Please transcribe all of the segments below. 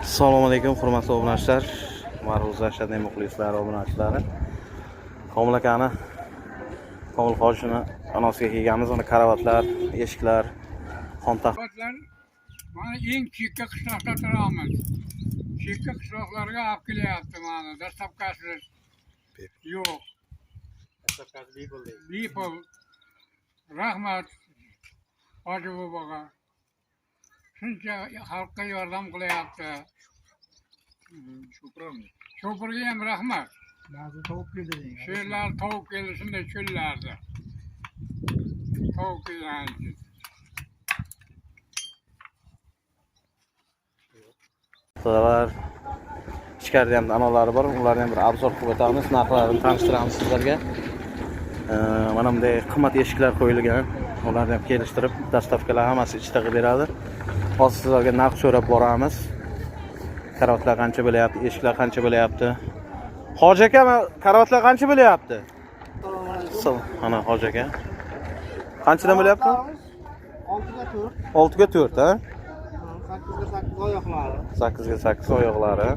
Assalomu alaykum, hurmatli obunachilar. Ma'ruza Shadnay muxlislari, obunachilari. Komil akani, Komil hojini anosiga kelganmiz. Mana karavotlar, eshiklar, xontaxt. Mana eng chekka qishloqda turamiz. Chekka qishloqlarga olib kelyapti mana dastavkasiz. Yo'q. Dastavkasiz bepul. Rahmat hoji boboga. Shuncha xalqqa yordam qilyapti. Sho'pirga ham rahmat. Ba'zi tovib keldi. Sherlar tovib keldi shunday cho'llarda. Tovib keldi. Qizlar, ichkarida ham analari bor. Ularni ham bir obzor qilib o'tamiz, narxlarini tanishtiramiz sizlarga. Mana bunday qimmat eshiklar qo'yilgan. Ularni ham kelishtirib, dastavkalar hammasi ichida qilib beradi. Hozir sizlarga narx so'rab boramiz. Karavotlar qancha bo'lyapti, eshiklar qancha bo'lyapti? Hoji aka, karavotlar qancha bo'lyapti? Mana Hoji aka. Qanchadan bo'lyapti? 6 ga 4, ha? 8 ga 8 oyoqlari. 8 ga 8 oyoqlari.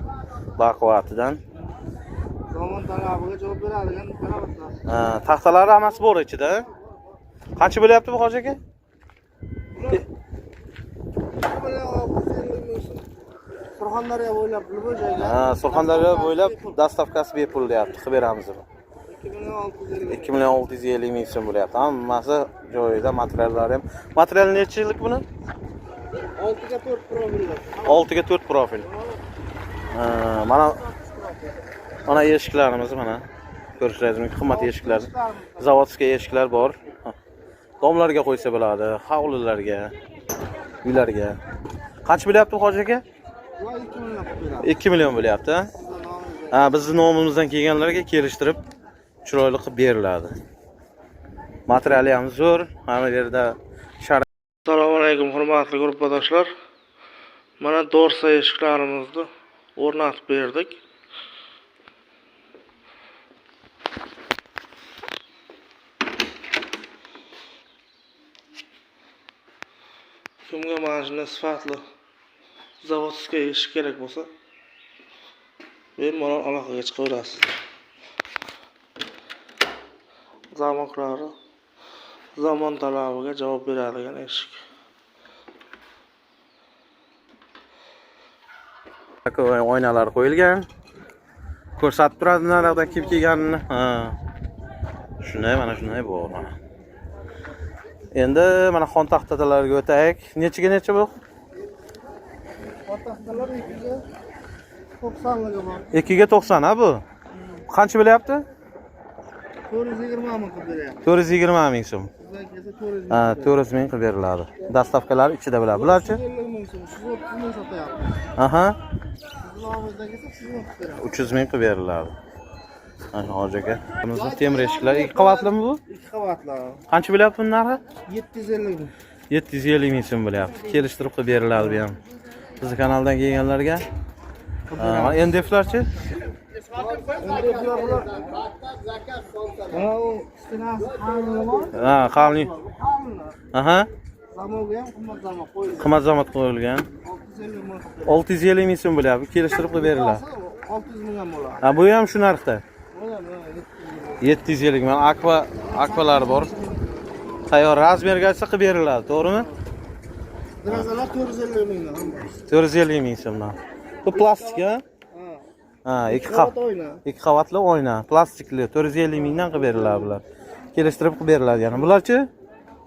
Baquvvatidan. Zamon talabiga javob beradigan karavotlar. Taxtalari hammasi bor ichida. Qancha bo'lyapti bu Hoji aka? Surxondaryo bo'ylab bu joyga. Surxondaryo bo'ylab dastavkasi bepul deyapti. Qilib beramiz. 2.650 ming so'm bo'lyapti. Hammasi joyida, materiallari ham. Material necha yillik buni? 6 ga 4 profil. 6 ga 4 profil. Mana eshiklarimiz mana. Ko'rishlaringiz mumkin, qimmat eshiklar. Zavodskiy eshiklar bor. Domlarga qo'ysa bo'ladi, hovlilarga, uylarga. Qancha bo'lyapti Hoji aka? 2 million bo'lyapti. Bizning nomimizdan kelganlarga kelishtirib chiroyli qilib beriladi. Materiali ham zo'r. Hamma yerda Assalomu alaykum hurmatli guruhdoshlar. Mana dorsa eshiklarimizni o'rnatib berdik. Kimga mana shunday sifatli zavodskiy eshik kerak bo'lsa, bemalol aloqaga chiqaverasiz. Zamoklari zamon talabiga javob beradigan eshik. Oynalar qo'yilgan. Ko'rsatib turadi narxdan kim kelganini. Shunday, mana shunday bor mana. Endi mana xon taxtalarga o'taylik. Nechiga necha bu? Xon taxtalar 290 bor. 2 ga 90 ha bu. Qancha bo'lyapti? 420 ming qilib beryapti. 420 ming so'm. Sizdan kelsa 420. 400 ming qilib beriladi. Dastavkalar ichida bo'ladi. Bularchi? 450 ming so'm. 330 ming sotyapti. Aha. Sizning nomingizdan kelsa 300 ming qilib beramiz. 300 ming qilib beriladi. Mana Hoji aka. Bizning temir eshiklar 2 qavatlimi bu? 2 qavatli. Qancha bo'lyapti buning narxi? 750 ming. 750 ming so'm bo'lyapti. Kelishtirib qilib beriladi bu ham. Bizning kanaldan kelganlarga. NDF'larchi? Qalin. Aha. Zamoga ham qimmat zamon qo'yilgan. Qimmat zamon qo'yilgan. 650 ming so'm bo'lyapti. Kelishtirib qilib beriladi. 600 ming ham bo'ladi. Bu ham shu narxda. 750 ming. Akvalari bor. Tayyor razmerga aytsa qilib beriladi, to'g'rimi? Derazalar 450 mingdan ham bor. 450 ming so'mdan. Bu plastik ha? Ikki qavatli oyna, plastikli 450 mingdan qilib beriladi bular. Kelishtirib qilib beriladi yana. Bularchi?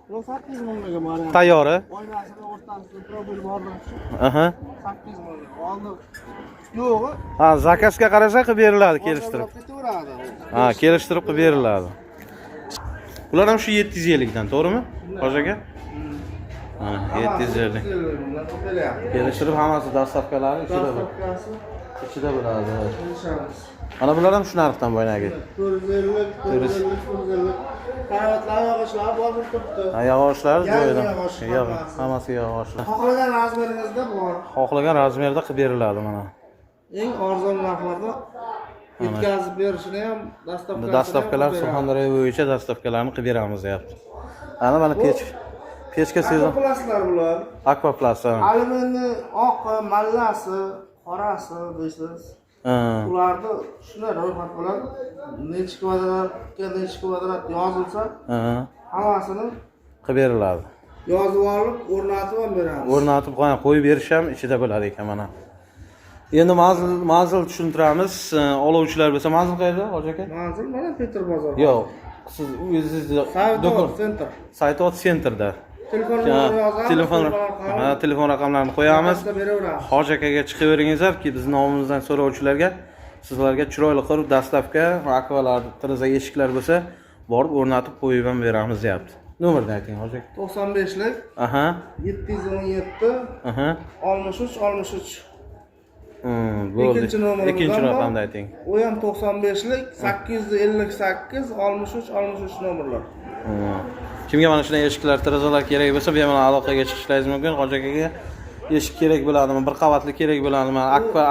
Bu 800 mingga bor. Tayyori. Oynasida o'rtasida profil bormi? Aha. 800 ming. Oldi. Yo'q. Zakazga qarasa qilib beriladi, kelishtirib. Kelishtirib qilib beriladi. Bular ham shu 750 dan, to'g'rimi? Hoji aka? 750. Kelishtirib hammasi dastavkalari ichida bo'ladi. Mana bular ham shu narxdan boyagi. 450. Karavotlar, yog'ochlar bor turibdi. Yog'ochlar joyida. Yo'q, hammasi yog'ochlar. Xohlagan razmeringizda bor. Xohlagan razmerda qilib beriladi mana. Eng arzon narxlarda yetkazib berishini ham dastavkalar Surxondaryo bo'yicha dastavkalarni qilib beramiz deyapti. Mana pechka sezon. Akvaplaslar bular. Akvaplast. Alyuminiy oqi, mallasi, qorasi deysiz. Ha. Ularni shunday ro'yxat bilan necha kvadrat yozilsa, Ha. hammasini Qilib beriladi. yozib olib, o'rnatib ham beramiz. O'rnatib qo'yib berish ham ichida bo'ladi ekan mana. Endi manzil tushuntiramiz. Olovchilar bo'lsa manzil qayerda, hoji aka? Manzil mana Petr bozor. Yo'q, siz o'zingiz Saytot center. Saytot centerda. Telefon raqamlarini qo'yamiz. Hoji akaga chiqaveringizlarki, biz nomimizdan so'rovchilarga sizlarga chiroyli qilib dastavka va akvalar, tiriza eshiklar bo'lsa, borib o'rnatib qo'yib ham beramiz deyapti. Nomerni ayting, hoji aka. 95lik. Aha. 717. Aha. 63. Bo'ldi. Ikkinchi nomer. Ikkinchi raqamni ayting. U ham 95lik 858 63 nomerlar. Kimga mana shunday eshiklar, tirizalar kerak bo'lsa, bemalol aloqaga chiqishingiz mumkin. Hoji akaga eshik kerak bo'ladimi, bir qavatli kerak bo'ladimi,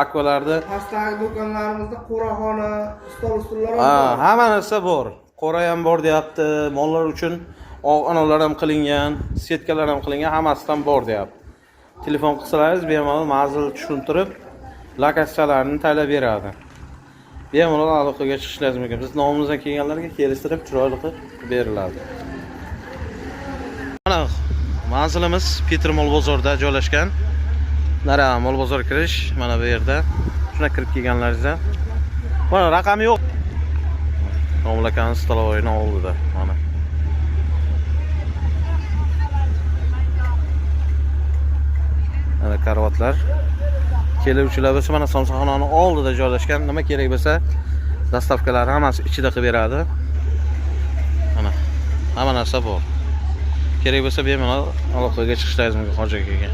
akvalarni. Pastdagi do'konlarimizda qo'raxona, stol-stullar hamma narsa bor. Qo'ra ham bor deyapti. Mollar uchun onalar ham qilingan, setkalar ham qilingan, hammasidan bor deyapti. Telefon qilsalaringiz bemalol manzil tushuntirib, lokatsiyalarni tanlab beradi. Bemalol aloqaga chiqishingiz mumkin. Biz nomimizdan kelganlarga kelishtirib, chiroyli qilib beriladi. Mana manzilimiz Petr Mol bozorida joylashgan. Nara Mol bozor kirish mana bu yerda. Shuna kirib kelganlaringizda. Mana raqami yo'q. Nomlakan stolovoyni oldida mana. Mana karavotlar. Keluvchilar bo'lsa mana somsaxonaning oldida joylashgan. Nima kerak bo'lsa, dastavkalar hammasi ichida qilib beradi. Mana hamma narsa bor. Kerak bo'lsa bemalol aloqaga chiqishingiz mumkin hoji akaga.